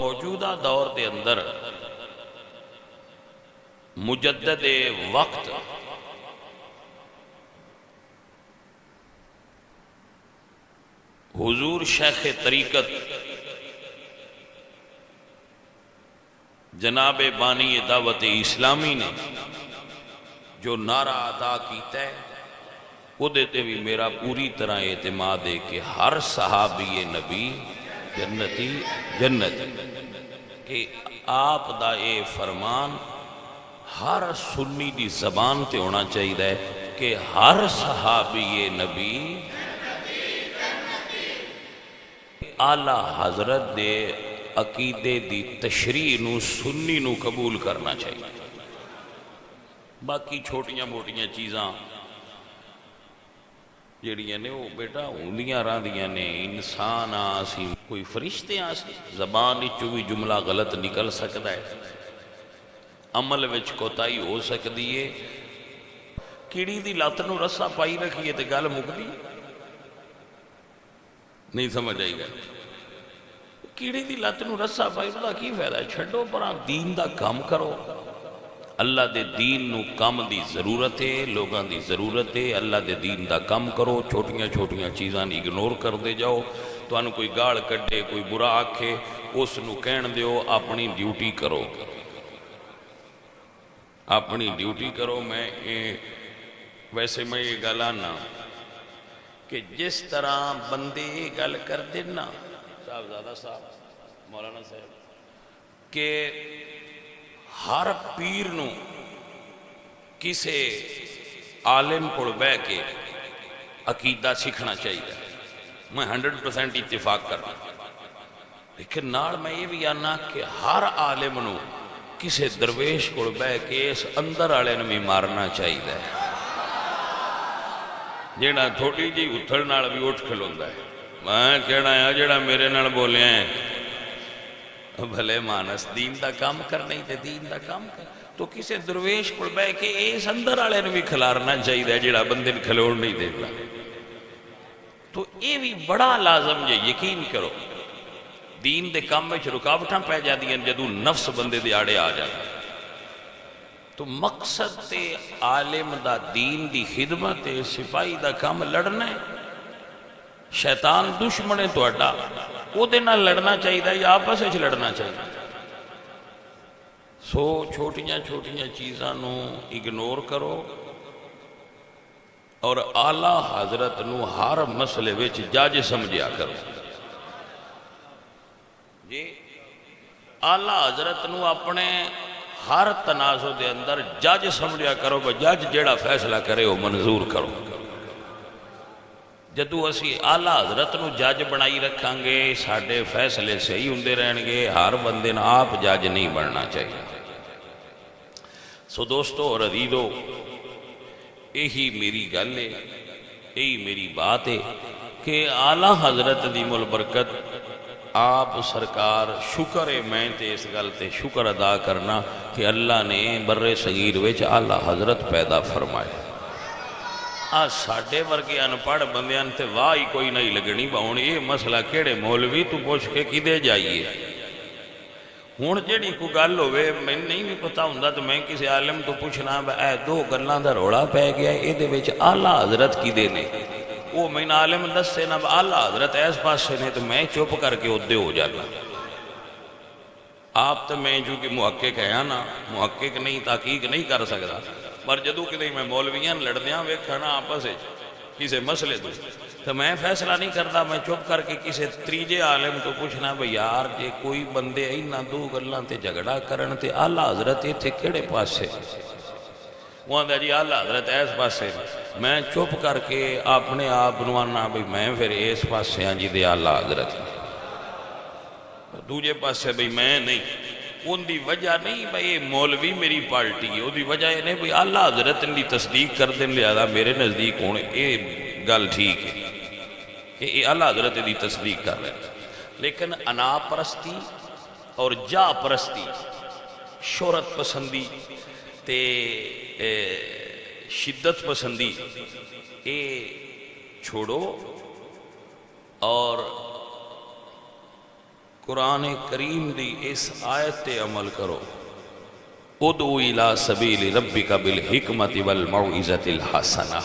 موجودہ دور دے اندر مجدد وقت حضور شیخ طریقت جناب بانی دعوت اسلامی نے جو نعرہ ادا کیتا ہے وہ دیتے بھی میرا پوری طرح اعتماد ہے کہ ہر صحابی نبی جنتی جنتی، کہ آپ دا اے فرمان ہر سنی دی زبان تے ہونا چاہیے کہ ہر صحابی نبی اعلی حضرت دے عقیدے دی تشریح نو سنی نو قبول کرنا چاہیے۔ باقی چھوٹیاں موٹیاں چیزاں جڑیاں نے وہ بیٹا ہوندیاں راندیاں نے، انسان آسی کوئی فرشتے آسی، زبان وچوں بھی جملہ غلط نکل سکتا ہے، عمل وچ کوتاہی ہو سکتی ہے۔ کیڑی دی لت نو رسا پائی رکھیے تے گل مکدی نہیں سمجھ آئی گا۔ کیڑی دی لت نو رسا پائی دا کی فائدہ ہے؟ چھڈو پراں دین دا کام کرو۔ اللہ دے دین نو کام دی ضرورت ہے، لوگاں دی ضرورت ہے، اللہ دے دین دا کام کرو۔ چھوٹیاں چھوٹیاں چیزاں اگنور کر دے جاؤ، تو انہوں کوئی گاڑ کڈے کوئی برا آکھے اس نو کہن دیو اپنی ڈیوٹی کرو، اپنی ڈیوٹی کرو۔ ویسے میں یہ گل آنا کہ جس طرح بندے گل کر دینا صاحبزادہ صاحب مولانا صاحب کہ ہر پیر نو کسے عالم کو بہ کے عقیدہ سیکھنا چاہیے، میں 100% اتفاق کرنا، لیکن نال میں یہ بھی آنا کہ ہر عالم نو کسے درویش کو بہ کے اس اندر والے نے بھی مارنا چاہیے، جیڑا تھوڑی جی اتھڑ نال بھی اٹھ کھلوندا ہے۔ میں کہنا ہے جیڑا میرے نال بولے ہیں بھلے مانس دین دا کام کر نہیں تے دین دا کام کر، تو کسے درویش کو بہ کے اس اندر والے نے بھی کھلارنا چاہیے جیڑا بندے نے کھلوڑ نہیں دیتا۔ تو یہ بھی بڑا لازم جے، یقین کرو دین دے کام میں رکاوٹاں پہ جاتی ہیں جدو نفس بندے دے آڑے آ جاتا۔ تو مقصد تے عالم دا دین دی خدمت سپاہی دا کام لڑنا ہے۔ شیطان دشمن ہے توڑا، وہ دے نہ لڑنا چاہیے یا آپس وچ لڑنا چاہیے۔ سو چھوٹیاں چھوٹیاں چیزاں نو اگنور کرو اور اعلیٰ حضرت نو ہر مسئلے وچ جج سمجھیا کرو۔ جی اعلیٰ حضرت نو اپنے ہر تنازع دے اندر جج سمجھیا کرو، جج جیڑا فیصلہ کرے وہ منظور کرو۔ جدو اسی اعلیٰ حضرت نو جج بنائی رکھاں گے ساڑھے فیصلے صحیح ہوندے رہن گے، ہر بندے نہ آپ جج نہیں بننا چاہیے۔ سو دوستو اور عزیزو، یہی میری گل ہے، یہی میری بات ہے کہ اعلیٰ حضرت دی مل برکت آپ سرکار شکر ہے، میں تے اس گل تے شکر ادا کرنا کہ اللہ نے بر صغیر وچ اعلیٰ حضرت پیدا فرمائے۔ آج ساڑھے ورگے انپڑھ بندیاں تے واہ ہی کوئی نہیں لگنی باؤں یہ مسئلہ کیڑے مولوی تو پوچھ کے کدے جائیے۔ ہون جیڑی کو گل ہوئے میں نہیں بھی پتا ہوں تو میں کسی عالم تو پوچھنا اے دو گلاں دا روڑا پہ گیا اے دے وچ اعلیٰ حضرت کی دے نے، وہ میں عالم دس سے نہ اعلیٰ حضرت ایس پاس سے نے، تو میں چپ کر کے ادھے ہو جانا۔ آپ تو میں جو کہ محقق ہے نا، محقق نہیں تحقیق نہیں کر سکتا، پر جدو کہ میں مولویاں لڑدیاں ویکھنا آپس کسی مسئلے تو میں فیصلہ نہیں کرتا، میں چپ کر کے کسی تریجے عالم تو پوچھنا بھئی یار جے کوئی بندے اینا دو گلاں تے جھگڑا کرن تے اعلیٰ حضرت تھے کیڑے پاس سے، وہاں دا جی اعلیٰ حضرت ایس پاس سے، میں چپ کر کے اپنے آپ نوانا بھئی میں پھر اس پاس سے ہاں جی دے اعلیٰ حضرت دوجے پاس سے بھئی میں نہیں۔ ان دی وجہ نہیں بھئی مولوی میری پارٹی ہے، ان دی وجہ یہ نہیں بھئی اعلیٰ حضرت ان دی تصدیق کر دیں لہذا میرے نزدیک ہونے یہ گل ٹھیک ہے کہ یہ اعلیٰ حضرت دی تصدیق کر رہے ہیں۔ لیکن انا پرستی اور جا پرستی، شہرت پسندی تے شدت پسندی اے چھوڑو اور قرآن کریم دی اس آیت تے عمل کرو، ادعو الی سبیل ربک بالحکمت والموعظۃ الحسنہ۔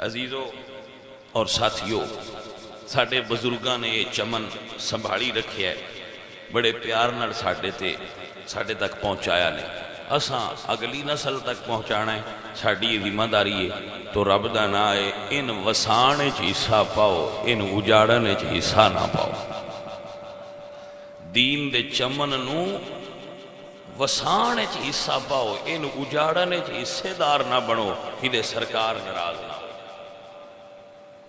عزیزو اور ساتھیو، ساڈے بزرگاں نے یہ چمن سنبھالی رکھیا ہے، بڑے پیار نال ساڈے تک پہنچایا نے، اساں اگلی نسل تک پہنچانا ہے، ساڈی ذمہ داری ہے۔ تو رب دا نا ہے، ان وسانے چ حصہ پاؤ، ان اجاڑنے چ حصہ نہ پاؤ۔ دین دے چمن نو وسانے چ حصہ پاؤ، ان اجاڑنے چ حصے دار نہ بنو، کدے سرکار ناراض نہ